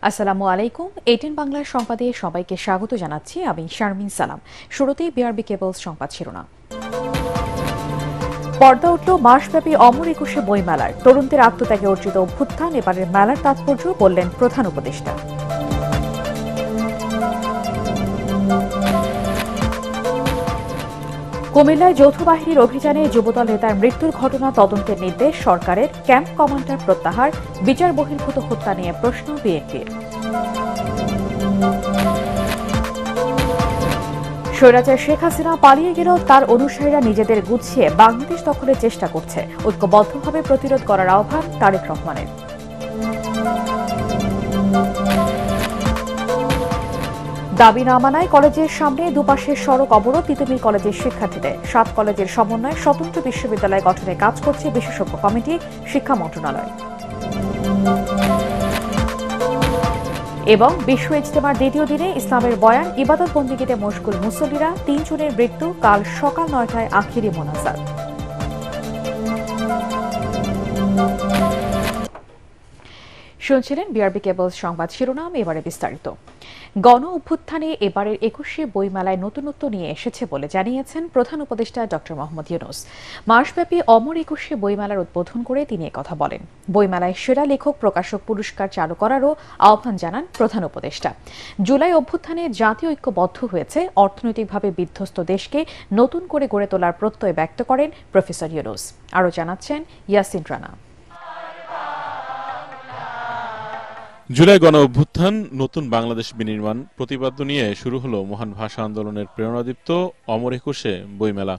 আসসালামু আলাইকুম। 18 বাংলার সংবাদে সবাইকে স্বাগত জানাচ্ছি। আমি শারমিন সালাম। শুরুতেই বিআরবি কেবলস সংবাদ শিরোনাম। পর্দা উঠল মাসব্যাপী অমর একুশে বইমেলার। তরুণদের আত্মত্যাগে অর্জিত অভ্যুত্থান এবারের মেলার তাৎপর্য বললেন প্রধান উপদেষ্টা। কুমিল্লায় যৌথ বাহিনীর অভিযানে যুবদল নেতার মৃত্যুর ঘটনা তদন্তের নির্দেশ সরকারের। ক্যাম্প কমান্ডার প্রত্যাহার, বিচার বহির্ভূত হত্যা নিয়ে প্রশ্ন বিএনপির। স্বৈরাচার শেখ হাসিনা পালিয়ে গেলেও তার অনুসারীরা নিজেদের গুছিয়ে বাংলাদেশ দখলের চেষ্টা করছে। ঐক্যবদ্ধভাবে প্রতিরোধ করার আহ্বান তারেক রহমানের। দাবি না মানায় কলেজের সামনে দুপাশের সড়ক অবরোধ তিতুমির কলেজের শিক্ষার্থীদের। 7 কলেজের সমন্বয়ে স্বতন্ত্র বিশ্ববিদ্যালয় গঠনে কাজ করছে বিশেষজ্ঞ কমিটি, শিক্ষা মন্ত্রণালয়। এবং বিশ্ব ইজতেমার দ্বিতীয় দিনে ইসলামের বয়ান ইবাদত বন্দেগীতে মশগুল মুসল্লিরা। 3 জনের মৃত্যু, কাল সকাল 9টায় আখিরি মোনাজাত। শুনছিলেন বিআরবি কেবলস সংবাদ শিরোনাম। এবারে বিস্তারিত। গণ অভ্যুত্থানে এবারের 21শে বইমেলায় নতুনত্ব নিয়ে এসেছে বলে জানিয়েছেন প্রধান উপদেষ্টা ড মোহাম্মদ ইউনূস। মাসব্যাপী অমর 21শে বইমেলার উদ্বোধন করে তিনি একথা বলেন। বইমেলায় সেরা লেখক প্রকাশক পুরস্কার চালু করারও আহ্বান জানান প্রধান উপদেষ্টা। জুলাই অভ্যুত্থানে জাতীয় ঐক্যবদ্ধ হয়েছে, অর্থনৈতিকভাবে বিধ্বস্ত দেশকে নতুন করে গড়ে তোলার প্রত্যয় ব্যক্ত করেন প্রফেসর ইউনূস। আরও জানাচ্ছেন ইয়াসিন রানা। জুলাই গণ অভ্যুত্থান, নতুন বাংলাদেশ বিনির্মাণ প্রতিপাদ্য নিয়ে শুরু হলো মহান ভাষা আন্দোলনের প্রেরণাদীপ্ত অমর একুশে বইমেলা।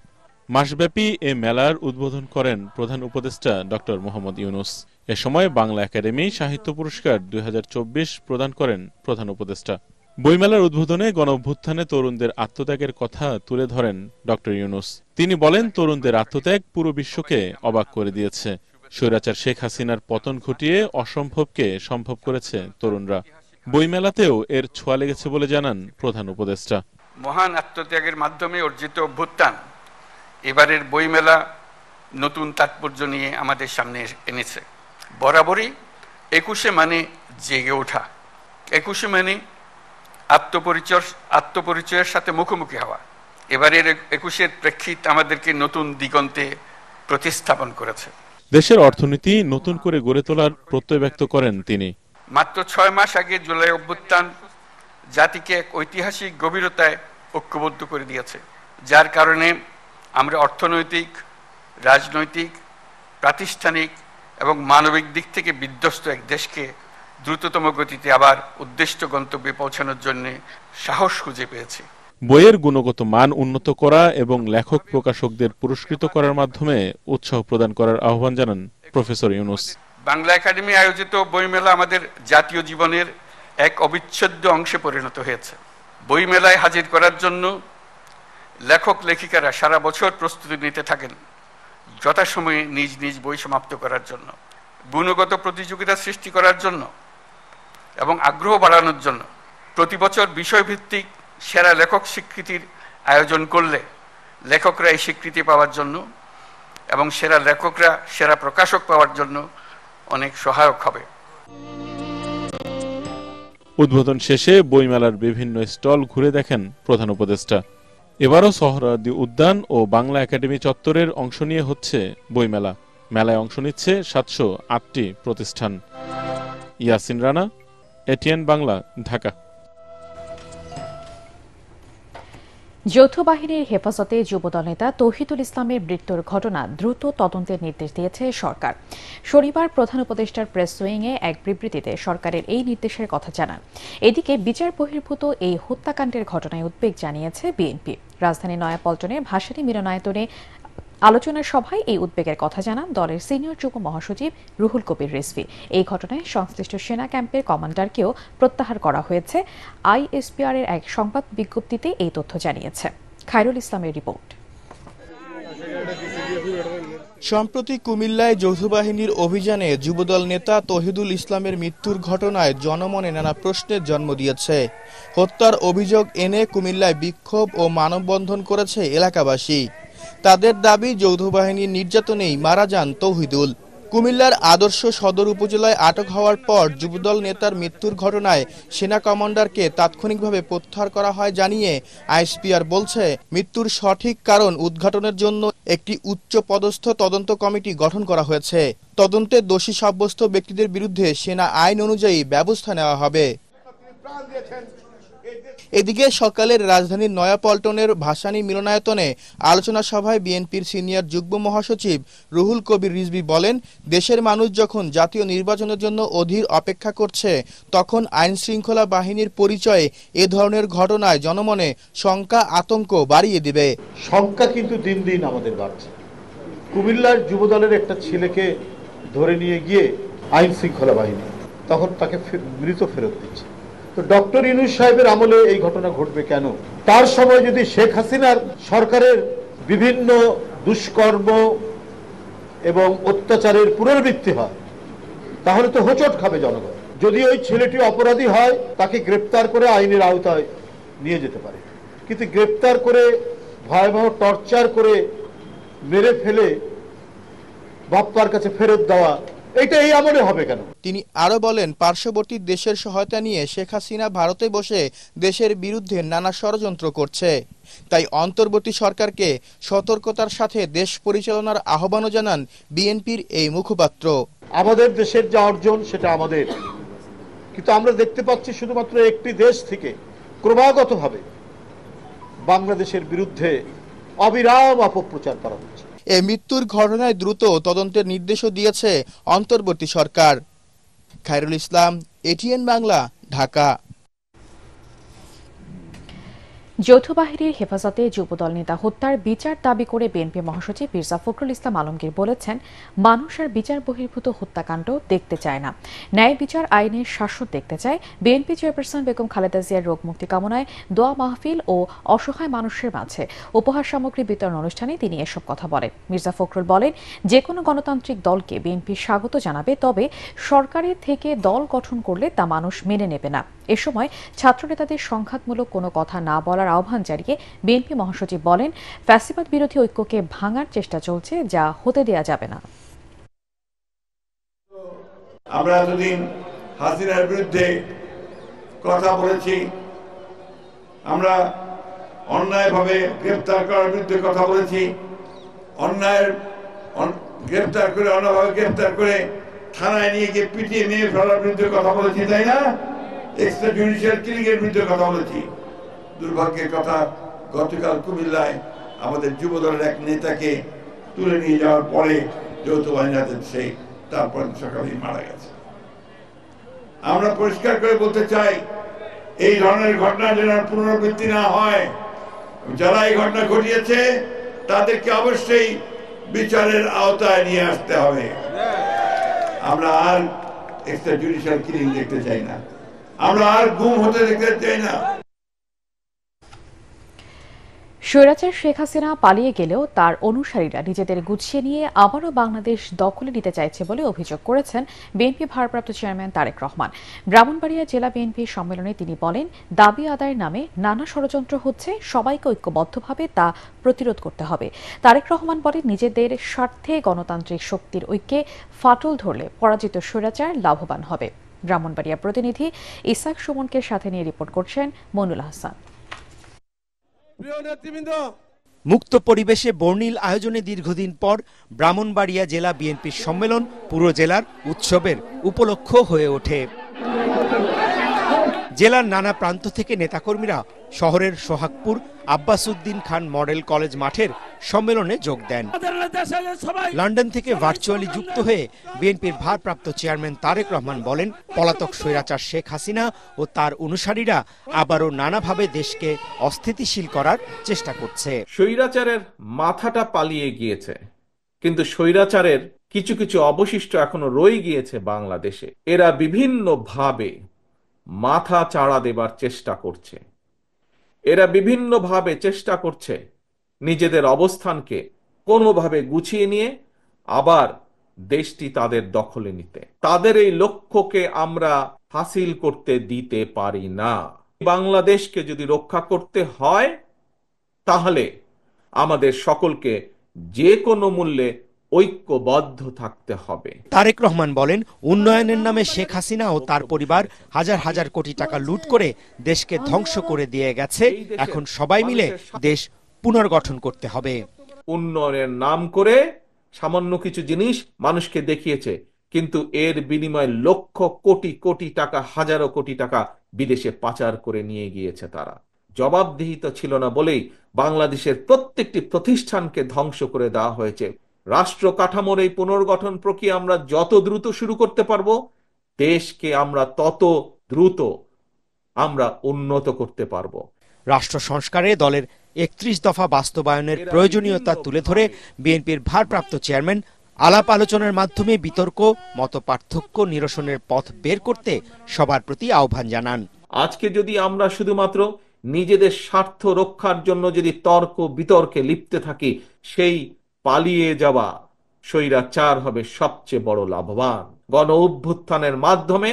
মাসব্যাপী এ মেলার উদ্বোধন করেন প্রধান উপদেষ্টা ড মোহাম্মদ ইউনূস। এ সময় বাংলা একাডেমি সাহিত্য পুরস্কার 2024 প্রদান করেন প্রধান উপদেষ্টা। বইমেলার উদ্বোধনে গণ অভ্যুত্থানে তরুণদের আত্মত্যাগের কথা তুলে ধরেন ড ইউনূস। তিনি বলেন, তরুণদের আত্মত্যাগ পুরো বিশ্বকে অবাক করে দিয়েছে। স্বৈরাচার শেখ হাসিনার পতন ঘটিয়ে অসম্ভবকে সম্ভব করেছে তরুণরা। বইমেলাতেও এর ছোঁয়া লেগেছে বলে জানান প্রধান উপদেষ্টা। মহান আত্মত্যাগের মাধ্যমে অর্জিত অভ্যুত্থান এবারের বইমেলা নতুন তাৎপর্য নিয়ে আমাদের সামনে এনেছে। বরাবরই 21শে মানে জেগে ওঠা, 21শে মানে আত্মপরিচয়ের সাথে মুখোমুখি হওয়া। এবারের 21শের প্রেক্ষিত আমাদেরকে নতুন দিগন্তে প্রতিস্থাপন করেছে। দেশের অর্থনীতি নতুন করে গড়ে তোলার প্রত্যয় ব্যক্ত করেন তিনি। মাত্র 6 মাস আগে জুলাই অভ্যুত্থান জাতিকে এক ঐতিহাসিক গভীরতায় ঐক্যবদ্ধ করে দিয়েছে, যার কারণে আমরা অর্থনৈতিক, রাজনৈতিক, প্রাতিষ্ঠানিক এবং মানবিক দিক থেকে বিধ্বস্ত এক দেশকে দ্রুততম গতিতে আবার উদ্দিষ্ট গন্তব্যে পৌঁছানোর জন্য সাহস খুঁজে পেয়েছি। বইয়ের গুণগত মান উন্নত করা এবং লেখক প্রকাশকদের পুরস্কৃত করার মাধ্যমে উৎসাহ প্রদান করার আহ্বান জানান প্রফেসর ইউনূস। বাংলা একাডেমি আয়োজিত বইমেলা আমাদের জাতীয় জীবনের এক অবিচ্ছেদ্য অংশে পরিণত হয়েছে। বইমেলায় হাজির করার জন্য লেখক লেখিকারা সারা বছর প্রস্তুতি নিতে থাকেন, যথাসময়ে নিজ নিজ বই সমাপ্ত করার জন্য, গুণগত প্রতিযোগিতা সৃষ্টি করার জন্য এবং আগ্রহ বাড়ানোর জন্য। প্রতি বছর বিষয়ভিত্তিক সেরা লেখক স্বীকৃতির আয়োজন করলে লেখকরা এই স্বীকৃতি পাওয়ার জন্য এবং সেরা লেখকরা সেরা প্রকাশক পাওয়ার জন্য অনেক সহায়ক হবে। উদ্বোধন শেষে বইমেলার বিভিন্ন স্টল ঘুরে দেখেন প্রধান উপদেষ্টা। এবারও সোহরাওয়ার্দী উদ্যান ও বাংলা একাডেমি চত্বরের অংশ নিয়ে হচ্ছে বইমেলা। মেলায় অংশ নিচ্ছে 708টি প্রতিষ্ঠান। ইয়াসিন রানা, এটিএন বাংলা, ঢাকা। যৌথ বাহিনীর হেফাজতে যুবদল নেতা তৌহিদুল ইসলামের মৃত্যুর ঘটনা দ্রুত তদন্তের নির্দেশ দিয়েছে সরকার। শনিবার প্রধান উপদেষ্টার প্রেস উইংয়ে এক বিবৃতিতে সরকারের এই নির্দেশের কথা জানান। এদিকে বিচার বহির্ভূত এই হত্যাকাণ্ডের ঘটনায় উদ্বেগ জানিয়েছে বিএনপি। রাজধানী নয়াপল্টনের ভাসানী মিলনায়তনে আলোচনা সভায় এই উদ্বেগের কথা জানান দলের সিনিয়র যুগ্ম মহাসচিব রুহুল কবির রিজভী। এই ঘটনায় সংশ্লিষ্ট সেনা ক্যাম্পের কমান্ডারকেও প্রত্যাহার করা হয়েছে। আইএসপিআর এর এক সংবাদ বিজ্ঞপ্তিতে এই তথ্য জানিয়েছে। খায়রুল ইসলামের রিপোর্ট। সম্প্রতি কুমিল্লায় যৌথবাহিনীর অভিযানে যুবদল নেতা তৌহিদুল ইসলামের মৃত্যুর ঘটনায় জনমনে নানা প্রশ্নের জন্ম দিয়েছে। হত্যার অভিযোগ এনে কুমিল্লায় বিক্ষোভ ও মানববন্ধন করেছে এলাকাবাসী। তাদের দাবি, যৌথবাহিনীর নির্যাতনেই মারা যান তৌহিদুল। কুমিল্লার আদর্শ সদর উপজেলায় আটক হওয়ার পর যুবদল নেতার মৃত্যুর ঘটনায় সেনা কমান্ডারকে তাৎক্ষণিকভাবে প্রত্যাহার করা হয় জানিয়ে আইএসপিআর বলছে, মৃত্যুর সঠিক কারণ উদ্ঘাটনের জন্য একটি উচ্চ পদস্থ তদন্ত কমিটি গঠন করা হয়েছে। তদন্তে দোষী সাব্যস্ত ব্যক্তিদের বিরুদ্ধে সেনা আইন অনুযায়ী ব্যবস্থা নেওয়া হবে। এদিকে সকালের রাজধানীর নয়াপল্টনের ভাসানী মিলনায়তনে আলোচনা সভায় বিএনপির সিনিয়র যুগ্ম মহাসচিব রুহুল কবির রিজভী বলেন, দেশের মানুষ যখন জাতীয় নির্বাচনের জন্য অধীর অপেক্ষা করছে, তখন আইন শৃঙ্খলা বাহিনীর পরিচয়ে এ ধরনের ঘটনায় জনমনে শঙ্কা আতঙ্ক বাড়িয়ে দিবে। শঙ্কা কিন্তু দিন দিন আমাদের বাড়ছে। কুমিল্লার যুবদলের একটা ছেলেকে ধরে নিয়ে গিয়ে আইন শৃঙ্খলা বাহিনী তখন তাকে মৃত ফেরত দিচ্ছে। তো ডক্টর ইউনূস সাহেবের আমলে এই ঘটনা ঘটবে কেন? তার সময় যদি শেখ হাসিনার সরকারের বিভিন্ন দুষ্কর্ম এবং অত্যাচারের পুনরাবৃত্তি হয়, তাহলে তো হোঁচট খাবে জনগণ। যদি ওই ছেলেটি অপরাধী হয়, তাকে গ্রেপ্তার করে আইনের আওতায় নিয়ে যেতে পারে, কিন্তু গ্রেপ্তার করে ভয়াবহ টর্চার করে মেরে ফেলে বাপ্পার কাছে ফেরত দেওয়া, এটা এই আমলে হবে কেন? তিনি আরো বলেন, পার্শ্ববর্তী দেশের সহায়তা নিয়ে শেখ হাসিনা ভারতে বসে দেশের বিরুদ্ধে নানা ষড়যন্ত্র করছে। তাই অন্তর্বর্তী সরকারকে সতর্কতার সাথে দেশ পরিচালনার আহ্বানও জানান বিএনপির এই মুখপাত্র। আমাদের দেশের যা অর্জন সেটা আমাদের, কিন্তু আমরা দেখতে পাচ্ছি শুধুমাত্র একটি দেশ থেকে ক্রমাগতভাবে বাংলাদেশের বিরুদ্ধে অবিরাম অপপ্রচার করা হচ্ছে। এই মৃত্যুর ঘটনায় দ্রুত তদন্তের নির্দেশও দিয়েছে অন্তর্বর্তী সরকার। খায়রুল ইসলাম, এটিএন বাংলা, ঢাকা। যৌথ বাহিনীর হেফাজতে যুবদল নেতা হত্যার বিচার দাবি করে বিএনপি মহাসচিব মির্জা ফখরুল ইসলাম আলমগীর বলেছেন, মানুষ আর বিচার বহির্ভূত হত্যাকাণ্ড দেখতে চায় না, ন্যায় বিচার আইনের শাসন দেখতে চায়। বিএনপি চেয়ারপারসন বেগম খালেদা জিয়ার রোগ মুক্তি কামনায় দোয়া মাহফিল ও অসহায় মানুষের মাঝে উপহার সামগ্রী বিতরণ অনুষ্ঠানে তিনি এসব কথা বলেন। মির্জা ফখরুল বলেন, যে কোনো গণতান্ত্রিক দলকে বিএনপি স্বাগত জানাবে, তবে সরকারের থেকে দল গঠন করলে তা মানুষ মেনে নেবে না। এ সময় ছাত্রনেতাদের সংঘাতমূলক কোনো কথা না বলার আহ্বান জানিয়ে বিএনপি মহাসচিব বলেন, ফ্যাসিবাদ বিরোধী ঐক্যকে ভাঙার চেষ্টা চলছে, যা হতে দেয়া যাবে না। আমরা এতদিন হাসিনার বিরুদ্ধে কথা বলেছি, আমরা অন্যায়ভাবে গ্রেফতার করার বিরুদ্ধে কথা বলেছি, অন্যায়ের গ্রেফতার করে অন্যভাবে গ্রেফতার করে থানায় নিয়ে গিয়ে পিটিয়ে নিয়ে ফেলার বিরুদ্ধে কথা বলেছি, তাই না? এক্সট্রা জুডিশিয়াল কিলিং এর বিরুদ্ধে কথা বলেছি। দুর্ভাগ্যের কথা, গতকাল কুমিল্লায় আমাদের যুবদলের এক নেতাকে তুলে নিয়ে যাওয়ার পরে যৌথ বাহিনীতে সেই তারপর সকালে মারা গেছে। আমরা পরিষ্কার করে বলতে চাই, এই ধরনের ঘটনা যেন পুনরাবৃত্তি না হয়। যারা এই ঘটনা ঘটিয়েছে তাদেরকে অবশ্যই বিচারের আওতায় নিয়ে আসতে হবে। আমরা আর এক্সট্রা জুডিশিয়াল কিলিং দেখতে চাই না, আমরা আর গুম হতে দেখতে চাই না। স্বৈরাচার শেখ হাসিনা পালিয়ে গেলেও তার অনুসারীরা নিজেদের গুছিয়ে নিয়ে আবারও বাংলাদেশ দখলে নিতে চাইছে বলে অভিযোগ করেছেন বিএনপি ভারপ্রাপ্ত চেয়ারম্যান তারেক রহমান। ব্রাহ্মণবাড়িয়া জেলা বিএনপি সম্মেলনে তিনি বলেন, দাবি আদায়ের নামে নানা ষড়যন্ত্র হচ্ছে, সবাইকে ঐক্যবদ্ধভাবে তা প্রতিরোধ করতে হবে। তারেক রহমান বলেন, নিজেদের স্বার্থে গণতান্ত্রিক শক্তির ঐক্যে ফাটল ধরলে পরাজিত স্বৈরাচার লাভবান হবে। ব্রাহ্মণবাড়িয়া প্রতিনিধি ইসাক সুমনকে সাথে নিয়ে রিপোর্ট করছেন মনুল হাসান। মুক্ত পরিবেশে বর্ণিল আয়োজনে দীর্ঘদিন পর ব্রাহ্মণবাড়িয়া জেলা বিএনপির সম্মেলন পুরো জেলার উৎসবের উপলক্ষ হয়ে ওঠে। জেলার নানা প্রান্ত থেকে নেতাকর্মীরা শহরের সোহাগপুর আব্বাসউদ্দিন খান মডেল কলেজ মাঠের সম্মেলনে যোগ দেন। লন্ডন থেকে ভার্চুয়ালি যুক্ত হয়ে বিএনপির ভারপ্রাপ্ত চেয়ারম্যান তারেক রহমান বলেন, পলাতক স্বৈরাচার শেখ হাসিনা ও তার অনুসারীরা আবারও নানাভাবে দেশকে অস্থিতিশীল করার চেষ্টা করছে। স্বৈরাচারের মাথাটা পালিয়ে গিয়েছে, কিন্তু স্বৈরাচারের কিছু কিছু অবশিষ্ট এখনো রয়ে গিয়েছে বাংলাদেশে। এরা বিভিন্ন ভাবে মাথা চাড়া দেবার চেষ্টা করছে, এরা বিভিন্নভাবে চেষ্টা করছে নিজেদের অবস্থানকে কোনোভাবে গুছিয়ে নিয়ে আবার দেশটি তাদের দখলে নিতে। তাদের এই লক্ষ্যকে আমরা হাসিল করতে দিতে পারি না। বাংলাদেশকে যদি রক্ষা করতে হয়, তাহলে আমাদের সকলকে যে কোনো মূল্যে ঐক্যবদ্ধ থাকতে হবে। তারেক রহমান বলেন, উন্নয়নের নামে শেখ হাসিনা ও তার পরিবার হাজার হাজার কোটি টাকা লুট করে দেশকে ধ্বংস করে দিয়ে গেছে। এখন সবাই মিলে দেশ পুনর্গঠন করতে হবে। উন্নয়নের নাম করে সামান্য কিছু জিনিস মানুষকে দেখিয়েছে, কিন্তু এর বিনিময়ে লক্ষ কোটি কোটি টাকা, হাজারো কোটি টাকা বিদেশে পাচার করে নিয়ে গিয়েছে তারা। জবাবদিহিতা ছিল না বলেই বাংলাদেশের প্রত্যেকটি প্রতিষ্ঠানকে ধ্বংস করে দেওয়া হয়েছে। রাষ্ট্র কাঠামোর এই পুনর্গঠন প্রক্রিয়া আমরা যত দ্রুত শুরু করতে পারবো, দেশকে আমরা তত দ্রুত উন্নত করতে পারবো। রাষ্ট্র সংস্কারে দলের ৩১ দফা বাস্তবায়নের প্রয়োজনীয়তা তুলে ধরে বিএনপির ভারপ্রাপ্ত চেয়ারম্যান আলাপ আলোচনার মাধ্যমে বিতর্ক, মতপার্থক্য নিরসনের পথ বের করতে সবার প্রতি আহ্বান জানান। আজকে যদি আমরা শুধুমাত্র নিজেদের স্বার্থ রক্ষার জন্য যদি তর্ক বিতর্কে লিপ্তে থাকি, সেই পালিয়ে যাওয়া স্বৈরাচার হবে সবচেয়ে বড় লাভবান। গণ অভ্যুত্থানের মাধ্যমে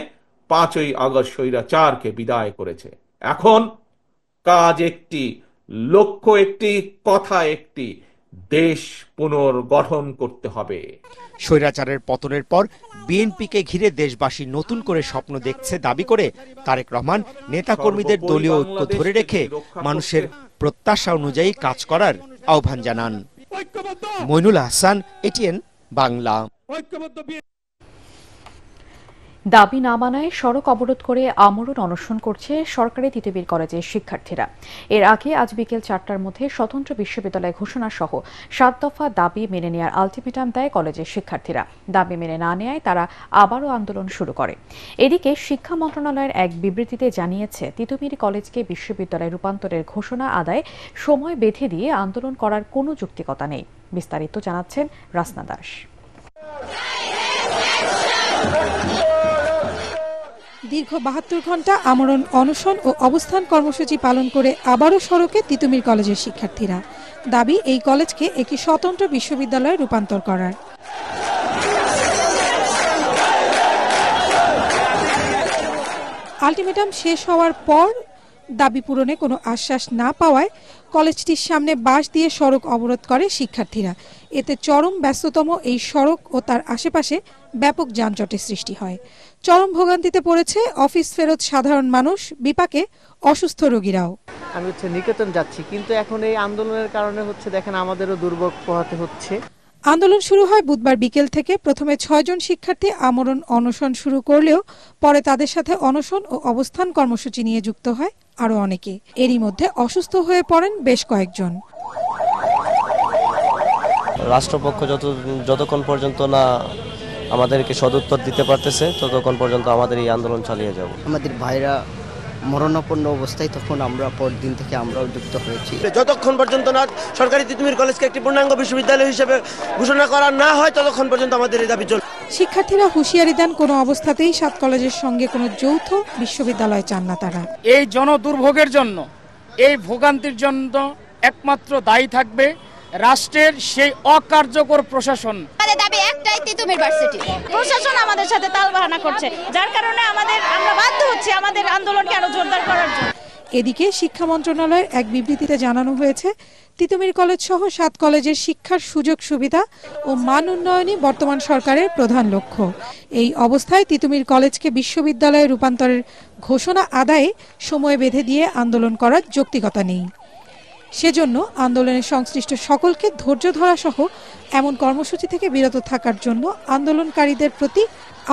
৫ই আগস্ট স্বৈরাচারকে বিদায় করেছে। এখন কাজ একটি, লক্ষ্য একটি, কথা একটি, দেশ পুনর্গঠন করতে হবে। স্বৈরাচারের পতনের পর বিএনপিকে ঘিরে দেশবাসী নতুন করে স্বপ্ন দেখছে দাবি করে তারেক রহমান নেতাকর্মীদের দলীয় ঐক্য ধরে রেখে মানুষের প্রত্যাশা অনুযায়ী কাজ করার আহ্বান জানান। মইনুল হাসান, এটিএন বাংলা। দাবি না মানায় সড়ক অবরোধ করে আমরণ অনশন করছে সরকারি তিতুমির কলেজের শিক্ষার্থীরা। এর আগে আজ বিকেল ৪টার মধ্যে স্বতন্ত্র বিশ্ববিদ্যালয় ঘোষণা সহ ৭ দফা দাবি মেনে নেওয়ার আলটিমেটাম দেয় কলেজের শিক্ষার্থীরা। দাবি মেনে না নেয় তারা আবারও আন্দোলন শুরু করে। এদিকে শিক্ষা মন্ত্রণালয়ের এক বিবৃতিতে জানিয়েছে, তিতুমির কলেজকে বিশ্ববিদ্যালয় রূপান্তরের ঘোষণা আদায়ে সময় বেঁধে দিয়ে আন্দোলন করার কোনো যৌক্তিকতা নেই। বিস্তারিত জানাচ্ছেন রাসনা দাস। দীর্ঘ ৭২ ঘণ্টা আমরণ অনশন ও অবস্থান কর্মসূচি পালন করে আবারও সড়কে তিতুমির কলেজের শিক্ষার্থীরা। দাবি, এই কলেজকে একটি স্বতন্ত্র বিশ্ববিদ্যালয়ে রূপান্তর করার। আলটিমেটাম শেষ হওয়ার পর দাবি পূরণে কোনো আশ্বাস না পাওয়ায় কলেজটির সামনে বাঁশ দিয়ে সড়ক অবরোধ করে শিক্ষার্থীরা। এতে চরম ব্যস্ততম এই সড়ক ও তার আশেপাশে ব্যাপক যানজটের সৃষ্টি হয়। চরম ভোগান্তিতে পড়েছে অফিস ফেরত সাধারণ মানুষ, বিপাকে অসুস্থ রোগীরাও। আমি নিকেতন যাচ্ছি, কিন্তু এখন এই আন্দোলনের কারণে দেখেন আমাদেরও দুর্ভোগ পোহাতে হচ্ছে। আন্দোলন শুরু হয় বুধবার বিকেল থেকে। প্রথমে ৬ জন শিক্ষার্থী আমরণ অনশন শুরু করলেও পরে তাদের সাথে অনশন ও অবস্থান কর্মসূচি নিয়ে যুক্ত হয় আরও অনেকে। এরই মধ্যে অসুস্থ হয়ে পড়েন বেশ কয়েকজন। রাষ্ট্রপক্ষ যতক্ষণ পর্যন্ত না আমাদেরকে সদুত্তর দিতে পারতেছে, ততক্ষণ পর্যন্ত আমাদের এই আন্দোলন চালিয়ে যাব। আমাদের ভাইরা মরণাপন্ন অবস্থায় তখন আমরা পরদিন থেকে আমরাও যুক্ত হয়েছি। যতক্ষণ পর্যন্ত না সরকারি তিতুমির কলেজকে একটি পূর্ণাঙ্গ বিশ্ববিদ্যালয় হিসেবে ঘোষণা করা না হয়, ততক্ষণ পর্যন্ত আমাদের এই দাবি চলবে। শিক্ষার্থীরা হুঁশিয়ারি দেন, কোনো অবস্থাতেই ৭ কলেজের সঙ্গে কোনো যৌথ বিশ্ববিদ্যালয় চান না তারা। এই জনদুর্ভোগের জন্য, এই ভোগান্তির জন্য একমাত্র দায়ী থাকবে রাষ্ট্রের সেই অকার্যকর প্রশাসন। আমাদের দাবি একটাই, তিতুমির ভার্সিটি। প্রশাসন আমাদের সাথে তালবাহানা করছে, যার কারণে আমরা বাধ্য হচ্ছি আমাদের আন্দোলনকে আরো জোরদার করার জন্য। এদিকে শিক্ষা মন্ত্রণালয়ের এক বিবৃতিতে জানানো হয়েছে, তিতুমির কলেজ সহ ৭ কলেজের শিক্ষার সুযোগ সুবিধা ও মান উন্নয়নই বর্তমান সরকারের প্রধান লক্ষ্য। এই অবস্থায় তিতুমির কলেজকে বিশ্ববিদ্যালয়ে রূপান্তরের ঘোষণা আদায়ে সময় বেঁধে দিয়ে আন্দোলন করার যৌক্তিকতা নেই। সেজন্য আন্দোলনের সংশ্লিষ্ট সকলকে ধৈর্য ধরা সহ এমন কর্মসূচি থেকে বিরত থাকার জন্য আন্দোলনকারীদের প্রতি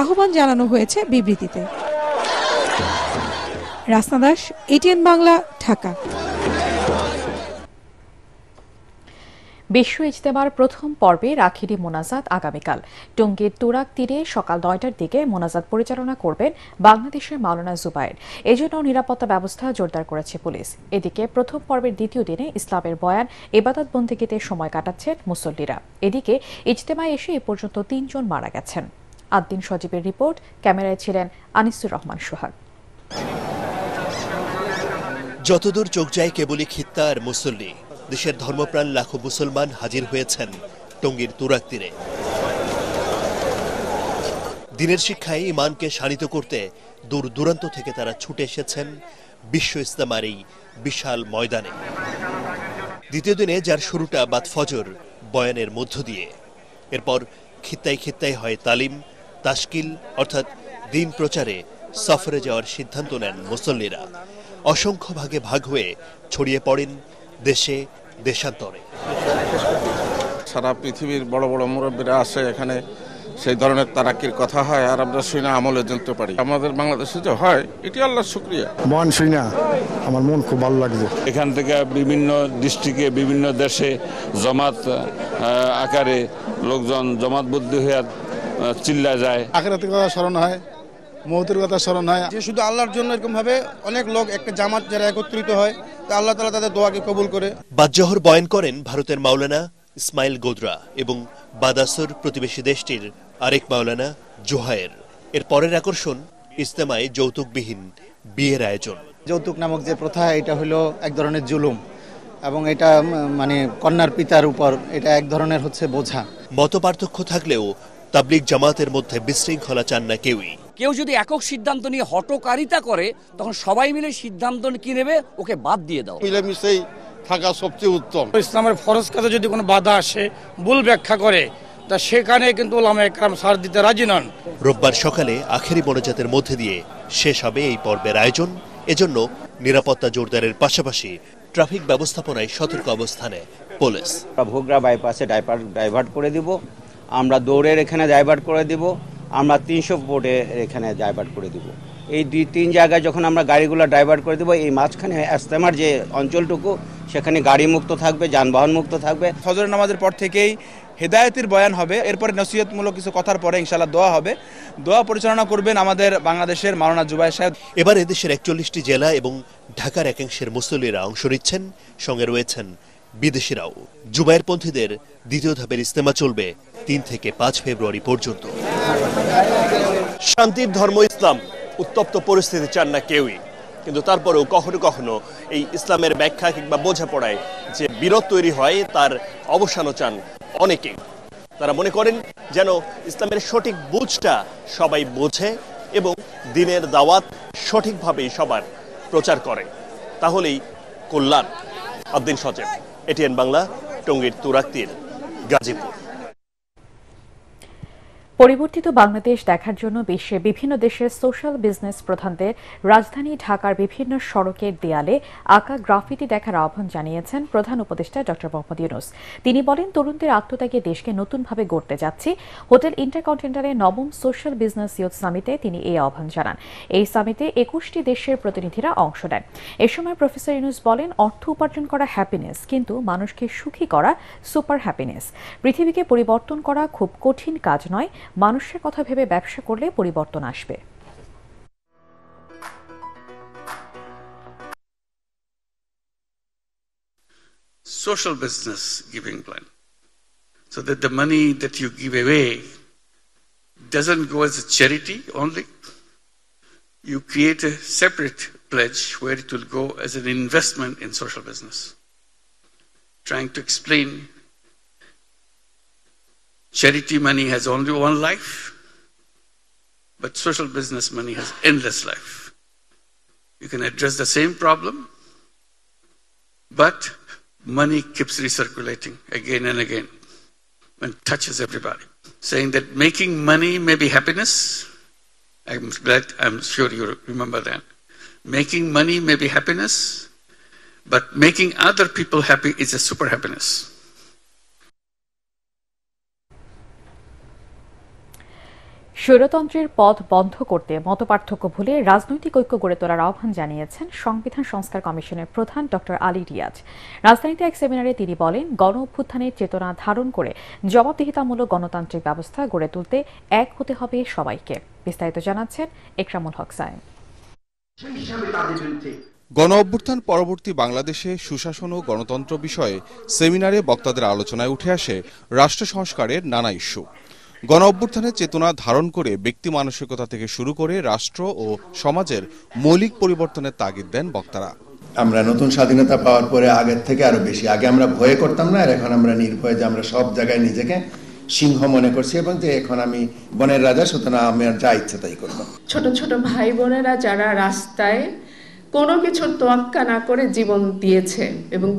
আহ্বান জানানো হয়েছে বিবৃতিতে। রাসনা দাস, এটিএন বাংলা, ঢাকা। বিশ্ব ইজতেমার প্রথম পর্বে রাখিরি মোনাজাত আগামীকাল টঙ্গীর তুরাগ তীরে সকাল ৯টার দিকে মোনাজাত পরিচালনা করবেন বাংলাদেশের মাওলানা জুবায়ের। এজন্য নিরাপত্তা ব্যবস্থা জোরদার করেছে পুলিশ। এদিকে প্রথম পর্বের দ্বিতীয় দিনে ইসলামের বয়ান, ইবাদত বন্দেগীতে সময় কাটাচ্ছেন মুসল্লিরা। এদিকে ইজতেমায় এসে এ পর্যন্ত ৩ জন মারা গেছেন। আদ্দিন সজীবের রিপোর্ট, ক্যামেরায় ছিলেন আনিসুর রহমান সোহাগ। যতদূর চোখ যায় কেবলই খিত্তা আর মুসল্লি। দেশের ধর্মপ্রাণ লাখো মুসলমান হাজির হয়েছেন টঙ্গীর তুরাগ তীরে। দিনের শিক্ষায় ইমানকে শানিত করতে দূর দূরান্ত থেকে তারা ছুটে এসেছেন বিশ্ব ইজতেমার এই বিশাল ময়দানে। দ্বিতীয় দিনে যার শুরুটা বাদ ফজর বয়ানের মধ্য দিয়ে, এরপর খিত্তায় খিত্তায় হয় তালিম, তাশকিল অর্থাৎ দিন প্রচারে সফরে যাওয়ার সিদ্ধান্ত নেন মুসল্লিরা। অসংখ্য ভাগে ভাগ হয়ে ছড়িয়ে পড়েন দেশে দেশান্তরে। সারা পৃথিবীর বড় বড় মুরব্বীরা আসে এখানে, সেই ধরনের তারাক্কির কথা হয় আর আমরা শুনে আমলে জানতে পারি। আমাদের বাংলাদেশে যে হয় এটি আল্লাহর শুকরিয়া। বয়ান শুনে আমার মন খুব ভালো লাগছে। এখান থেকে বিভিন্ন ডিস্ট্রিক্টে বিভিন্ন দেশে জমাত আকারে লোকজন জমাতবদ্ধ হয়ে চিল্লা যায়। আখিরাতের কথা স্মরণ হয়, মওতের কথা স্মরণ হয়। যে শুধু আল্লাহর জন্য এরকম ভাবে অনেক লোক একটা জামাত যারা একত্রিত হয়, তা আল্লাহ তাআলা তাদের দোয়াকে কবুল করে। বাদজোহর বয়ান করেন ভারতের মাওলানা ইসমাইল গোদরা এবং বাদাসুর প্রতিবেশী দেশটির আরেক মাওলানা জোহায়ের। এর পরের আকর্ষণ ইজতেমায় যৌতুকবিহীন বিয়ের আয়োজন। যৌতুক নামক যে প্রথা, এটা হলো এক ধরনের জুলুম এবং এটা মানে কন্যার পিতার উপর এটা এক ধরনের হচ্ছে বোঝা। মত পার্থক্য থাকলেও তাবলিগ জামাতের মধ্যে বিশৃঙ্খলা চান না কেউই। কেউ যদি একক সিদ্ধান্ত নিয়ে হটকারিতা করে তখন সবাই মিলে সিদ্ধান্ত কি নেবে, ওকে বাদ দিয়ে দাও। মিলেমিশেই থাকা সবচেয়ে উত্তম। ইসলামের ফরজ কাজে যদি কোনো বাধা আসে, ভুল ব্যাখ্যা করে, তা সেখানে কিন্তু উলামায়ে কেরাম ছাড় দিতে রাজি নন। রোববার সকালে আখেরি মোনাজাতের মধ্যে দিয়ে শেষ হবে এই পর্বের আয়োজন। এজন্য নিরাপত্তা জোরদারের পাশাপাশি ট্রাফিক ব্যবস্থাপনায় সতর্ক অবস্থানে পুলিশ। ভোগড়া বাইপাসে ডাইভার্ট করে দিব, আমরা দৌড়ের এখানে ডাইভার্ট করে দিব, আমরা 300 ফুটে এখানে ডাইভার্ট করে দিব। এই 2-3 জায়গায় যখন আমরা গাড়িগুলো ডাইভার্ট করে দেব, এই মাঝখানে ইজতেমার যে অঞ্চলটুকু সেখানে গাড়ি মুক্ত থাকবে, যানবাহন মুক্ত থাকবে। ফজর নামাজের পর থেকেই হেদায়েতের বয়ান হবে, এরপরে নসিহতমূলক কিছু কথার পরে ইনশাআল্লাহ দোয়া হবে। দোয়া পরিচালনা করবেন আমাদের বাংলাদেশের মাওলানা জুবায়ের সাহেব। এবার এদেশের 41টি জেলা এবং ঢাকার একাংশের মুসল্লিরা অংশ নিচ্ছেন, সঙ্গে রয়েছেন বিদেশিরাও। জুবায়েরপন্থীদের দ্বিতীয় ধাপের ইজতেমা চলবে 3 থেকে 5 ফেব্রুয়ারি পর্যন্ত। শান্তির ধর্ম ইসলাম, উত্তপ্ত পরিস্থিতি চান না কেউই, কিন্তু তারপরেও কখনো কখনো এই ইসলামের ব্যাখ্যা কিংবা বোঝাপড়ায় যে বিরোধ তৈরি হয় তার অবসানও চান অনেকেই। তারা মনে করেন যেন ইসলামের সঠিক বুঝটা সবাই বোঝে এবং দিনের দাওয়াত সঠিকভাবেই সবার প্রচার করে, তাহলেই কল্যাণ। আদ্দিন সজেব, এটিএন বাংলা, টঙ্গীর তুরাগতীর, গাজীপুর। পরিবর্তিত বাংলাদেশ দেখার জন্য বিশ্বের বিভিন্ন দেশের সোশ্যাল বিজনেস প্রধানদের রাজধানী ঢাকার বিভিন্ন সড়কের দেয়ালে আঁকা গ্রাফিতি দেখার আহ্বান জানিয়েছেন প্রধান উপদেষ্টা ড. মোহাম্মদ ইউনূস। তিনি বলেন, তরুণদের আত্মত্যাগে দেশকে নতুনভাবে গড়তে যাচ্ছি। হোটেল ইন্টারকন্টিনেন্টালের 9ম সোশ্যাল বিজনেস ইউথ সামিটে তিনি এই আহ্বান জানান। এই সামিটে 21টি দেশের প্রতিনিধিরা অংশ নেন। এ সময় প্রফেসর ইউনূস বলেন, অর্থ উপার্জন করা হ্যাপিনেস, কিন্তু মানুষকে সুখী করা সুপার হ্যাপিনেস। পৃথিবীকে পরিবর্তন করা খুব কঠিন কাজ নয়, মানুষের কথা ভেবে ব্যবসা করলে পরিবর্তন আসবে। Social business giving plan, so that the money that you give away doesn't go as a charity only. You create a separate pledge where it will go as an investment in social business. Trying to explain, charity money has only one life, but social business money has endless life. You can address the same problem, but money keeps recirculating again and again and touches everybody. Saying that making money may be happiness. I'm sure you remember that. Making money may be happiness, but making other people happy is a super happiness. স্বৈরতন্ত্রের পথ বন্ধ করতে মতপার্থক্য ভুলে রাজনৈতিক ঐক্য গড়ে তোলার আহ্বান জানিয়েছেন সংবিধান সংস্কার কমিশনের প্রধান ড. আলী রিয়াজ। রাজধানীতে এক সেমিনারে তিনি বলেন, গণ অভ্যুত্থানের চেতনা ধারণ করে জবাবদিহিতামূলক গণতান্ত্রিক ব্যবস্থা গড়ে তুলতে এক হতে হবে সবাইকে। বিস্তারিত জানাচ্ছেন একরামুল হক সায়েম। গণ অভ্যুত্থান পরবর্তী বাংলাদেশে সুশাসন ও গণতন্ত্র বিষয়ে সেমিনারে বক্তাদের আলোচনায় উঠে আসে রাষ্ট্র সংস্কারের নানা ইস্যু। গণ অভ্যুত্থানের চেতনা ধারণ করে ব্যক্তি মানসিকতা থেকে শুরু করে রাষ্ট্র ও সমাজের মৌলিক পরিবর্তনের তাগিদ দেন বক্তারা। আমরা নতুন স্বাধীনতা পাওয়ার পরে আগের থেকে আরো বেশি, আগে আমরা ভয়ে করতাম না, আর এখন আমরা নির্ভয়ে, যে আমরা সব জায়গায় নিজেকে সিংহ মনে করছি এবং যে এখন আমি বনের রাজা, সুতরাং আমি যা ইচ্ছে তাই করব। ছোট ছোট ভাই বোনেরা যারা রাস্তায় কোনো কিছুর তোয়াক্কা না করে জীবন দিয়েছে এবং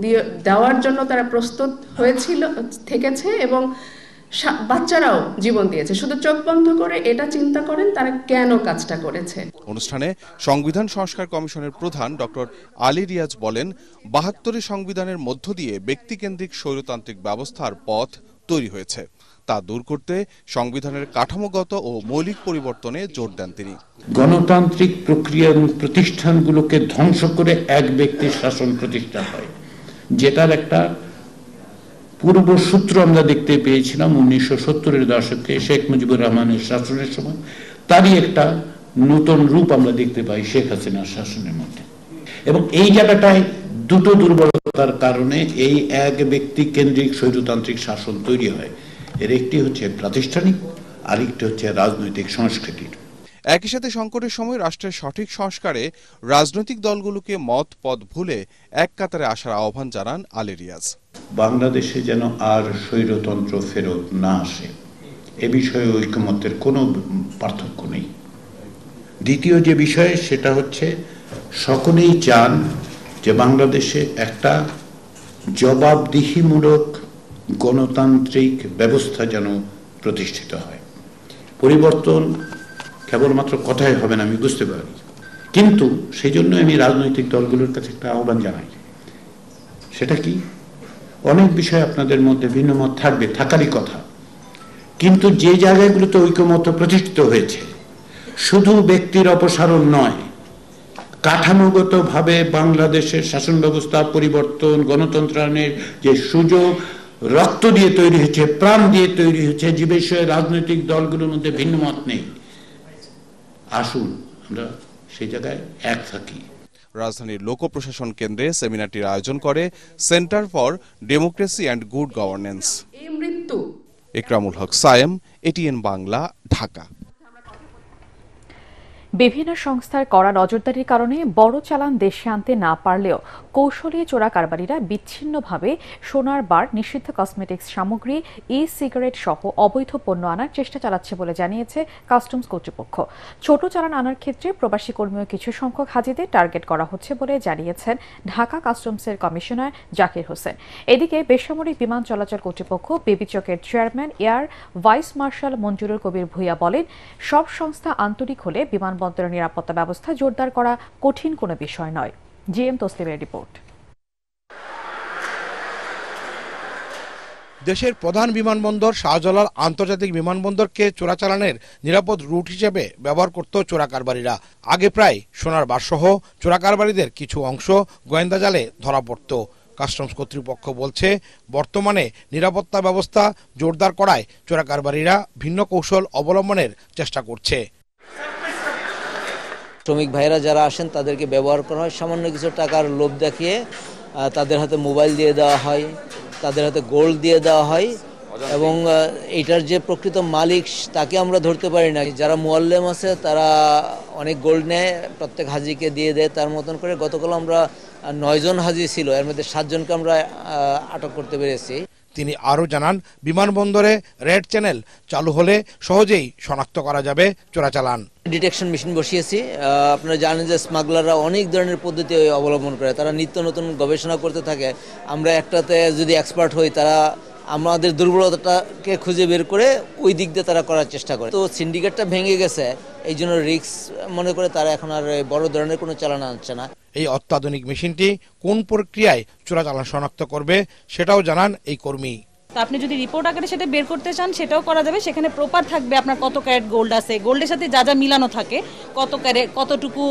দেওয়ার জন্য তারা প্রস্তুত হয়েছিল থেকেছে এবং বাচ্চারাও জীবন দিয়েছে। শুধু চোখ বন্ধ করে এটা চিন্তা করেন তারা কেন কাজটা করেছে। অনুষ্ঠানে সংবিধান সংস্কার কমিশনের প্রধান ডক্টর আলী রিয়াজ বলেন, ৭২ সংবিধানের মধ্য দিয়ে ব্যক্তিকেন্দ্রিক স্বৈরতান্ত্রিক ব্যবস্থার পথ তৈরি হয়েছে। তা দূর করতে সংবিধানের কাঠামোগত ও মৌলিক পরিবর্তনে জোর দেন তিনি। গণতান্ত্রিক প্রক্রিয়া এবং প্রতিষ্ঠানগুলোকে ধ্বংস করে এক ব্যক্তির শাসন প্রতিষ্ঠা হয়, যেটার একটা পূর্বসূত্র আমরা দেখতে পেয়েছিলাম ১৯৭০-এর দশকে শেখ মুজিবুর রহমানের শাসনের সময়। তারই একটা নতুন রূপ আমরা দেখতে পাই শেখ হাসিনার শাসনের মধ্যে। এবং এই জায়গাটায় দুটো দুর্বলতার কারণে এই এক ব্যক্তি কেন্দ্রিক স্বৈরতান্ত্রিক শাসন তৈরি হয়। এর একটি হচ্ছে প্রাতিষ্ঠানিক, আরেকটি হচ্ছে রাজনৈতিক সংস্কৃতির। একই সাথে সংকটের সময় রাষ্ট্রের সঠিক সংস্কারে রাজনৈতিক দলগুলোকে মত পথ ভুলে এক কাতারে আসার আহ্বান জানান আলী রিয়াজ। বাংলাদেশে যেন আর স্বৈরতন্ত্র ফেরত না আসে, এ বিষয়ে ঐকমত্যের কোনো পার্থক্য নেই। দ্বিতীয় যে বিষয় সেটা হচ্ছে সকলেই চান যে বাংলাদেশে একটা জবাবদিহিমূলক গণতান্ত্রিক ব্যবস্থা যেন প্রতিষ্ঠিত হয়। পরিবর্তন কেবলমাত্র কথাই হবে না, আমি বুঝতে পারি, কিন্তু সেই জন্য আমি রাজনৈতিক দলগুলোর কাছে একটা আহ্বান জানাই। সেটা কি, অনেক বিষয় আপনাদের মধ্যে ভিন্নমত থাকবে, থাকারই কথা, কিন্তু যে জায়গাগুলোতে ঐকমত্য প্রতিষ্ঠিত হয়েছে শুধু ব্যক্তির অপসারণ নয়, কাঠামোগতভাবে বাংলাদেশের শাসন ব্যবস্থা পরিবর্তন, গণতন্ত্রায়নের যে সুযোগ রক্ত দিয়ে তৈরি হয়েছে, প্রাণ দিয়ে তৈরি হয়েছে, যে বিষয়ে রাজনৈতিক দলগুলোর মধ্যে ভিন্নমত নেই, আসুন আমরা সেই জায়গায় এক থাকি। রাজধানীর লোক প্রশাসন কেন্দ্রে সেমিনারটির আয়োজন করে centre for democracy and good governance. Ikramul Haque Sayem, ATN Bangla, Dhaka. বিভিন্ন সংস্থার কড়া নজরদারির কারণে বড় চালান দেশে আনতে না পারলেও কৌশলী চোরা কারবারিরা বিচ্ছিন্নভাবে সোনার বার, নিষিদ্ধ কসমেটিক্স সামগ্রী, সিগারেট সহ অবৈধ পণ্য আনার চেষ্টা চালাচ্ছে বলে জানিয়েছে কাস্টমস কর্তৃপক্ষ। ছোট চালান আনার ক্ষেত্রে প্রবাসী কর্মীও কিছু সংখ্যক হাজিদের টার্গেট করা হচ্ছে বলে জানিয়েছেন ঢাকা কাস্টমসের কমিশনার জাকির হোসেন। এদিকে বেসামরিক বিমান চলাচল কর্তৃপক্ষ বিবিচকের chairman air vice marshal Manjurul Kabir Bhuiyan বলেন, সব সংস্থা আন্তরিক হলে বিমানবন্দরের নিরাপত্তা ব্যবস্থা জোরদার করা কঠিন কোনো বিষয় নয়। জিএম তসলিমের রিপোর্ট। দেশের প্রধান বিমানবন্দর শাহজালাল আন্তর্জাতিক বিমানবন্দরকে চোরাচালানের নিরাপদ রুট হিসেবে ব্যবহার করত চোরা কারবারিরা। আগে প্রায় সোনার বারসহ চোরা কারবারিদের কিছু অংশ গোয়েন্দা জালে ধরা পড়ত। কাস্টমস কর্তৃপক্ষ বলছে, বর্তমানে নিরাপত্তা ব্যবস্থা জোরদার করায় চোরা কারবারিরা ভিন্ন কৌশল অবলম্বনের চেষ্টা করছে। শ্রমিক ভাইরা যারা আসেন তাদেরকে ব্যবহার করা হয়, সামান্য কিছু টাকার লোভ দেখিয়ে তাদের হাতে মোবাইল দিয়ে দেওয়া হয়, তাদের হাতে গোল্ড দিয়ে দেওয়া হয়, এবং এইটার যে প্রকৃত মালিক তাকে আমরা ধরতে পারি না। যারা মুআল্লেম আছে তারা অনেক গোল্ড নেয়, প্রত্যেক হাজিকে দিয়ে দেয় তার মতন করে। গতকাল আমরা 9 জন হাজি ছিল, এর মধ্যে 7 জনকে আমরা আটক করতে পেরেছি। তিনি আরও জানান, বিমানবন্দরে রেড চ্যানেল চালু হলে সহজেই শনাক্ত করা যাবে চোরাচালান। ডিটেকশন মেশিন বসিয়েছি। আপনারা জানেন যে স্মাগলাররা অনেক ধরনের পদ্ধতি অবলম্বন করে, তারা নিত্য নতুন গবেষণা করতে থাকে। আমরা একটাতে যদি এক্সপার্ট হই, তারা আমাদের দুর্বলতাটাকে খুঁজে বের করে ওই দিক দিয়ে তারা করার চেষ্টা করে। তো সিন্ডিকেটটা ভেঙে গেছে, এই জন্য রিস্ক মনে করে তারা এখন আর বড় ধরনের কোনো চালান আনছে না। এই অত্যাধুনিক মেশিনটি কোন প্রক্রিয়ায় চোরাচালান শনাক্ত করবে সেটাও জানান এই কর্মী। তো আপনি যদি রিপোর্ট আকারে সেটা বের করতে চান সেটাও করা যাবে। সেখানে প্রপার থাকবে আপনার কত ক্যারেট গোল্ড আছে, গোল্ডের সাথে যা যা মিলানো থাকে, কত ক্যারেট, কতটুকু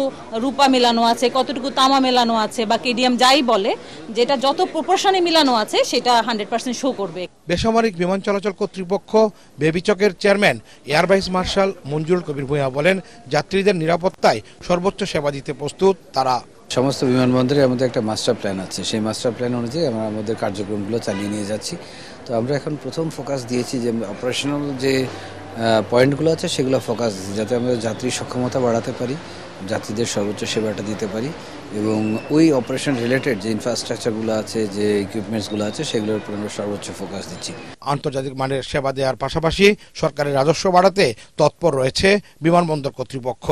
রূপা মেলানো আছে, কতটুকু তামা মেলানো আছে বা কেডিয়াম যাই বলে, যেটা যত প্রপোর্শনে মিলানো আছে সেটা 100% শো করবে। বেসামরিক বিমান চলাচল কর্তৃপক্ষ বেবিচকের chairman air vice marshal Manjurul Kabir Bhuiyan বলেন, যাত্রীদের নিরাপত্তায় সর্বোচ্চ সেবা দিতে প্রস্তুত তারা। সমস্ত বিমানবন্দরে আমাদের একটা মাস্টার প্ল্যান আছে, সেই মাস্টার প্ল্যান অনুযায়ী আমরা আমাদের কার্যক্রমগুলো চালিয়ে নিয়ে যাচ্ছি। তো আমরা এখন প্রথম ফোকাস দিয়েছি যে অপারেশনাল যে পয়েন্টগুলো আছে সেগুলো ফোকাস দিচ্ছি, যাতে আমরা যাত্রী সক্ষমতা বাড়াতে পারি, যাত্রীদের সর্বোচ্চ সেবাটা দিতে পারি, এবং ওই অপারেশন রিলেটেড যে ইনফ্রাস্ট্রাকচারগুলো আছে, যে ইকুইপমেন্টসগুলো আছে, সেগুলোর উপর আমরা সর্বোচ্চ ফোকাস দিচ্ছি। আন্তর্জাতিক মানের সেবা দেওয়ার পাশাপাশি সরকারের রাজস্ব বাড়াতে তৎপর রয়েছে বিমানবন্দর কর্তৃপক্ষ।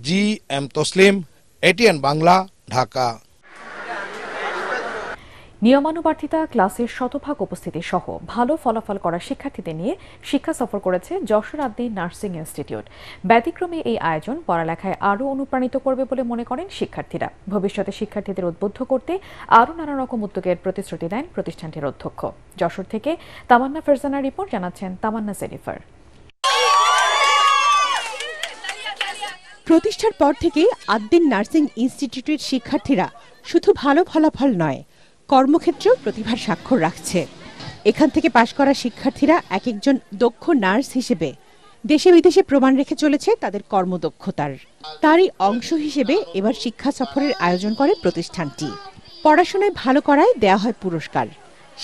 GM Taslim, ATN Bangla, Dhaka. নিয়মানুবর্তিতা, ক্লাসের শতভাগ উপস্থিতি সহ ভালো ফলাফল করা শিক্ষার্থীদের নিয়ে শিক্ষা সফর করেছে যশোর আদ্দিন নার্সিং ইনস্টিটিউট। ব্যতিক্রমী এই আয়োজন পড়ালেখায় আরও অনুপ্রাণিত করবে বলে মনে করেন শিক্ষার্থীরা। ভবিষ্যতে শিক্ষার্থীদের উদ্বুদ্ধ করতে আরও নানা রকম উদ্যোগের প্রতিশ্রুতি দেন প্রতিষ্ঠানটির অধ্যক্ষ। যশোর থেকে তামান্না ফারজানার রিপোর্ট, জানাচ্ছেন তামান্না জেনিফার। প্রতিষ্ঠার পর থেকে আদ্দিন নার্সিং ইনস্টিটিউটের শিক্ষার্থীরা শুধু ভালো ফলাফল নয়, কর্মক্ষেত্রেও প্রতিভার স্বাক্ষর রাখছে। এখান থেকে পাশ করা শিক্ষার্থীরা এক একজন দক্ষ নার্স হিসেবে দেশে বিদেশে প্রমাণ রেখে চলেছে তাদের কর্মদক্ষতার। তারই অংশ হিসেবে এবার শিক্ষা সফরের আয়োজন করে প্রতিষ্ঠানটি। পড়াশোনায় ভালো করায় দেয়া হয় পুরস্কার।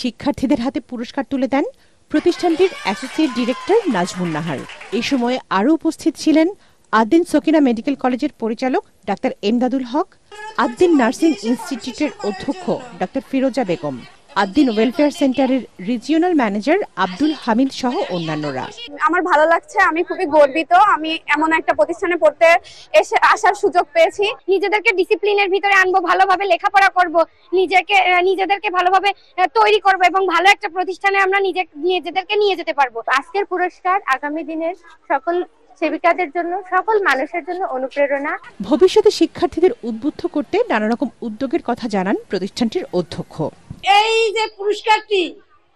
শিক্ষার্থীদের হাতে পুরস্কার তুলে দেন প্রতিষ্ঠানটির অ্যাসোসিয়েট ডিরেক্টর নাজমুন নাহার। এই সময়ে আরও উপস্থিত ছিলেন আদ্দিন সকিনা মেডিকেল কলেজের পরিচালক ডাক্তার এমদাদুল হক, আদ্দিন নার্সিং ইনস্টিটিউটের অধ্যক্ষ ডাক্তার ফিরোজা বেগম, আদ্দিন ওয়েলফেয়ার সেন্টারের রিজিওনাল ম্যানেজার আব্দুল হামিদ সহ অন্যান্যরা। আমার ভালো লাগছে, আমি খুবই গর্বিত। আমি এমন একটা প্রতিষ্ঠানে পড়তে আসার সুযোগ পেয়েছি। নিজেদেরকে ডিসিপ্লিনের ভিতরে আনবো, ভালোভাবে লেখাপড়া করব, নিজেদেরকে ভালোভাবে তৈরি করব এবং ভালো একটা প্রতিষ্ঠানে আমরা নিজেদেরকে নিয়ে যেতে পারবো। আজকের পুরস্কার আগামী দিনের সকল সেবিকাদের জন্য, সকল মানুষের জন্য অনুপ্রেরণা। ভবিষ্যতে শিক্ষার্থীদের উদ্বুদ্ধ করতে নানা রকম উদ্যোগের কথা জানান প্রতিষ্ঠানটির অধ্যক্ষ। এই যে পুরস্কারটি,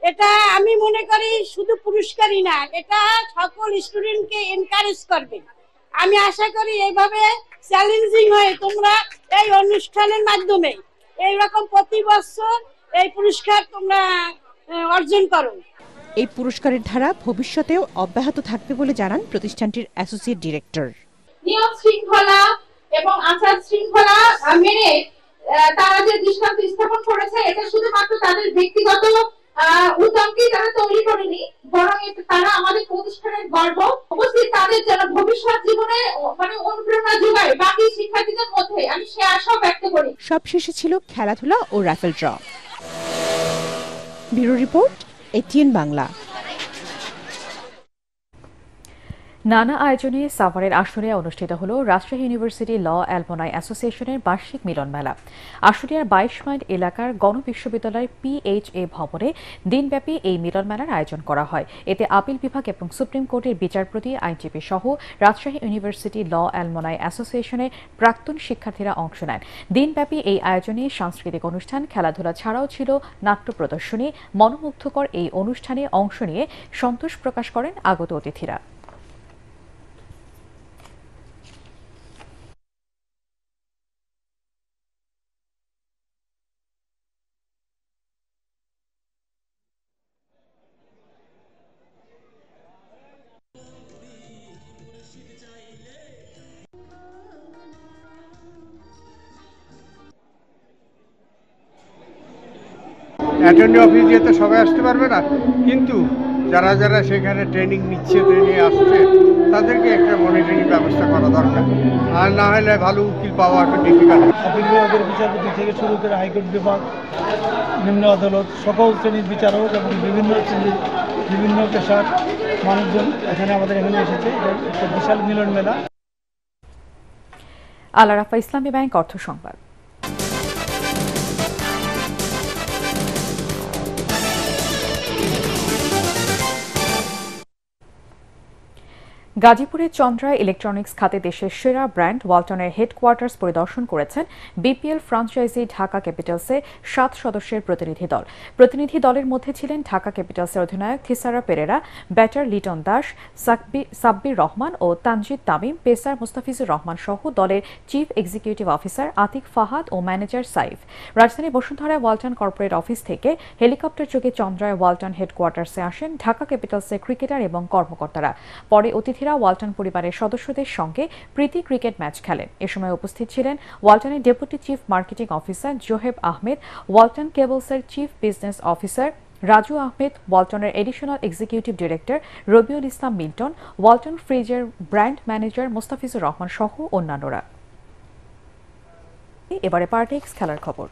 এটা আমি মনে করি শুধু পুরস্কারই না, এটা সকল স্টুডেন্টকে এনকারেজ করবে। আমি আশা করি এইভাবে চ্যালেঞ্জিং হয়ে তোমরা এই অনুষ্ঠানের মাধ্যমে এইরকম প্রতি বছর এই পুরস্কার তোমরা অর্জন করো। এই পুরস্কারের ধারা ভবিষ্যতেও অব্যাহত থাকবে বলে জানান প্রতিষ্ঠানটির অ্যাসোসিয়েট ডিরেক্টর। নিয়ম শৃঙ্খলা এবং আচার শৃঙ্খলা মেনে তারা যে দৃষ্টান্ত স্থাপন করেছে, এটা শুধুমাত্র তাদের ব্যক্তিগত উদ্যমকেই তারা তৈরি করেনি, বরং তারা আমাদের প্রতিষ্ঠানের গর্ব। অবশ্যই তাদের যেন ভবিষ্যৎ জীবনে অনুপ্রেরণা যোগায় বাকি শিক্ষার্থীদের মধ্যে, আমি সে আশা ব্যক্ত করি। সবশেষে ছিল খেলাধুলা ও raffle draw. Bureau report, ATN Bangla. নানা আয়োজনে সাভারের আশুলিয়ায় অনুষ্ঠিত হল রাজশাহী ইউনিভার্সিটি ল অ্যালমনাই অ্যাসোসিয়েশনের বার্ষিক মিলন মেলা। আশুলিয়ার 22 মাইল এলাকার গণবিশ্ববিদ্যালয় PHA ভবনে দিনব্যাপী এই মিলন মেলার আয়োজন করা হয়। এতে আপিল বিভাগ এবং সুপ্রিম কোর্টের বিচারপতি, আইনজীবী সহ রাজশাহী ইউনিভার্সিটি ল অ্যালমনাই অ্যাসোসিয়েশনের প্রাক্তন শিক্ষার্থীরা অংশ নেন। দিনব্যাপী এই আয়োজনে সাংস্কৃতিক অনুষ্ঠান, খেলাধুলা ছাড়াও ছিল নাট্য প্রদর্শনী। মনোমুগ্ধকর এই অনুষ্ঠানে অংশ নিয়ে সন্তোষ প্রকাশ করেন আগত অতিথিরা। অ্যাটর্নি অফিস যেতে সবাই আসতে পারবে না, কিন্তু যারা যারা সেখানে ট্রেনিং নিচ্ছে, ট্রেনিং আসছে, তাদেরকে একটা মনিটরিং ব্যবস্থা করা দরকার। আর না হলে ভালো উকিল পাওয়া একটু ডিফিকাল্ট। আপিল বিভাগের বিচারপতি থেকে শুরু করে হাইকোর্ট বিভাগ, নিম্ন আদালত, সকল শ্রেণীর বিচারক এবং বিভিন্ন পেশার মানুষজন আমাদের এখানে এসেছে। একটা বিশাল মিলন মেলা। আল আরাফা ইসলামী ব্যাংক অর্থ সংবাদ। গাজীপুরের চন্দ্রায় ইলেকট্রনিক্স খাতে দেশের সেরা ব্র্যান্ড ওয়ালটনের হেডকোয়ার্টার্স পরিদর্শন করেছেন বিপিএল ফ্রাঞ্চাইজি ঢাকা ক্যাপিটালসের 7 সদস্যের প্রতিনিধি দল। প্রতিনিধি দলের মধ্যে ছিলেন ঢাকা ক্যাপিটালসের অধিনায়ক থিসারা পেরেরা, ব্যাটার লিটন দাস, সাব্বির রহমান ও তানজিদ তামিম, পেসার মুস্তাফিজুর রহমান সহ দলের chief executive officer Atik Fahad ও ম্যানেজার সাইফ। রাজধানী বসুন্ধরায় ওয়ালটন কর্পোরেট অফিস থেকে হেলিকপ্টার যোগে চন্দ্রায় ওয়ালটন হেডকোয়ার্টার্সে আসেন ঢাকা ক্যাপিটালসের ক্রিকেটার এবং কর্মকর্তারা। পরে অতিথিরা ওয়ালটন পরিবারের সদস্যদের সঙ্গে প্রীতি ক্রিকেট ম্যাচ খেলেন। এ সময় উপস্থিত ছিলেন ওয়ালটনের deputy chief marketing officer Zoheb Ahmed, Walton কেবলসের chief business officer Raju Ahmed, ওয়ালটনের additional executive director Robiul Islam Milton, Walton ফ্রিজের ব্র্যান্ড ম্যানেজার মোস্তাফিজুর রহমান সহ অন্যান্যরা। এবারে পার্টেক্স খেলার খবর।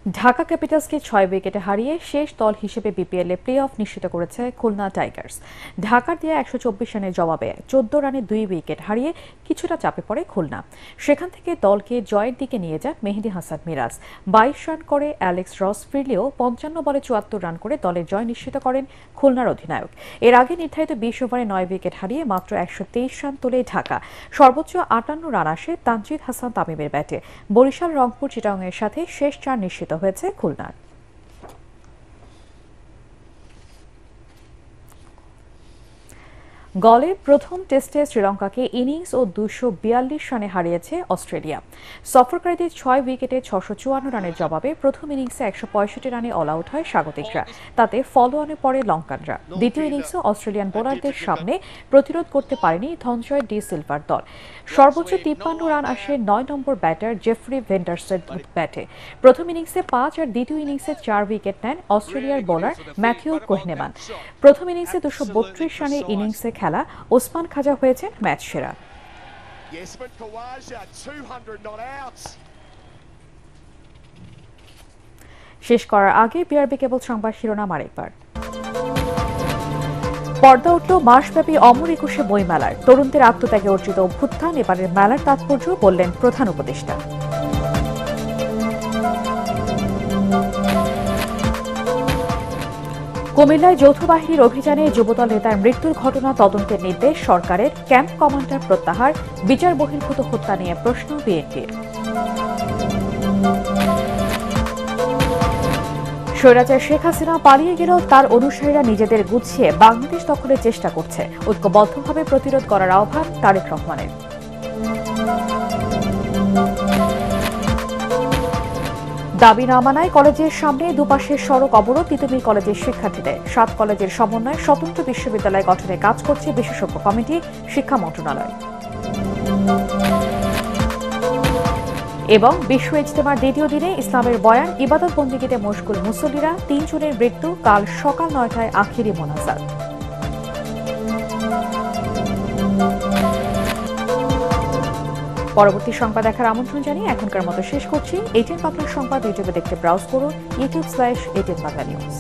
ঢাকা ক্যাপিটালসকে 6 উইকেটে হারিয়ে শেষ দল হিসেবে বিপিএল এ প্লে অফ নিশ্চিত করেছে খুলনা টাইগার্স। ঢাকার দেয়া 124 রানের জবাবে 14 রানে 2 উইকেট হারিয়ে কিছুটা চাপে পড়ে খুলনা। সেখান থেকে দলকে জয়ের দিকে নিয়ে যান মেহেদী হাসান মিরাজ। 22 রান করে অ্যালেক্স রস ফিরলেও 55 বলে 74 রান করে দলের জয় নিশ্চিত করেন খুলনার অধিনায়ক। এর আগে নির্ধারিত 20 ওভারে 9 উইকেট হারিয়ে মাত্র 123 রান তোলে ঢাকা। সর্বোচ্চ 58 রান আসে তানজিদ হাসান তামিমের ব্যাটে। বরিশাল, রংপুর, চিটাগংয়ের সাথে শেষ 4 নিশ্চিত হয়েছে খুলনার। গলের প্রথম টেস্টে শ্রীলঙ্কাকে ইনিংস ও 242 রানে হারিয়েছে অস্ট্রেলিয়া। সফরকারীদের 6 উইকেটে 654 রানের জবাবে প্রথম ইনিংসে 165 রানে অল আউট হয় স্বাগতিকরা। তাতে ফলো অনে পড়ে লঙ্কানরা। দ্বিতীয় ইনিংসে অস্ট্রেলিয়ান বোলারদের সামনে প্রতিরোধ করতে পারেনি ধনজয় ডি সিলভার দল। সর্বোচ্চ 53 রান আসে 9 নম্বর ব্যাটার জেফ্রি ভেন্ডার্সের ব্যাটে। প্রথম ইনিংসে 5 আর দ্বিতীয় ইনিংসে 4 উইকেট নেন অস্ট্রেলিয়ার বোলার ম্যাথিউ কোহনেমান। প্রথম ইনিংসে 232 রানের ইনিংসে খেলা ওসমান খাজা হয়েছে ম্যাচ সেরা। শেষ করার আগে বিআরবি কেবল সংবাদ শিরোনাম আরেকবার। পর্দা উঠল মাসব্যাপী অমর একুশে বইমেলার। তরুণদের আত্মত্যাগে অর্জিত অভ্যুত্থান এবারের মেলার তাৎপর্য বললেন প্রধান উপদেষ্টা। কুমিল্লায় যৌথ বাহিনীর অভিযানে যুবদল নেতার মৃত্যুর ঘটনা তদন্তের নির্দেশ সরকারের। ক্যাম্প কমান্ডার প্রত্যাহার, বিচার বহির্ভূত হত্যা নিয়ে প্রশ্ন বিএনপির। স্বৈরাচার শেখ হাসিনা পালিয়ে গেলেও তার অনুসারীরা নিজেদের গুছিয়ে বাংলাদেশ দখলের চেষ্টা করছে। ঐক্যবদ্ধভাবে প্রতিরোধ করার আহ্বান তারেক রহমানের। দাবি না মানায় কলেজের সামনে দুপাশের সড়ক অবরোধ তিতুমির কলেজের শিক্ষার্থীদের। 7 কলেজের সমন্বয়ে স্বতন্ত্র বিশ্ববিদ্যালয় গঠনে কাজ করছে বিশেষজ্ঞ কমিটি, শিক্ষা মন্ত্রণালয়। এবং বিশ্ব ইজতেমার দ্বিতীয় দিনে ইসলামের বয়ান, ইবাদত বন্দেগীতে মশগুল মুসল্লিরা। 3 জনের মৃত্যু, কাল সকাল 9টায় আখিরি মোনাজাত। পরবর্তী সংবাদ দেখার আমন্ত্রণ জানিয়ে এখনকার মতো শেষ করছি। এটিএন বাংলা সংবাদ ইউটিউবে দেখতে ব্রাউজ করুন youtube/ATN Bangla News।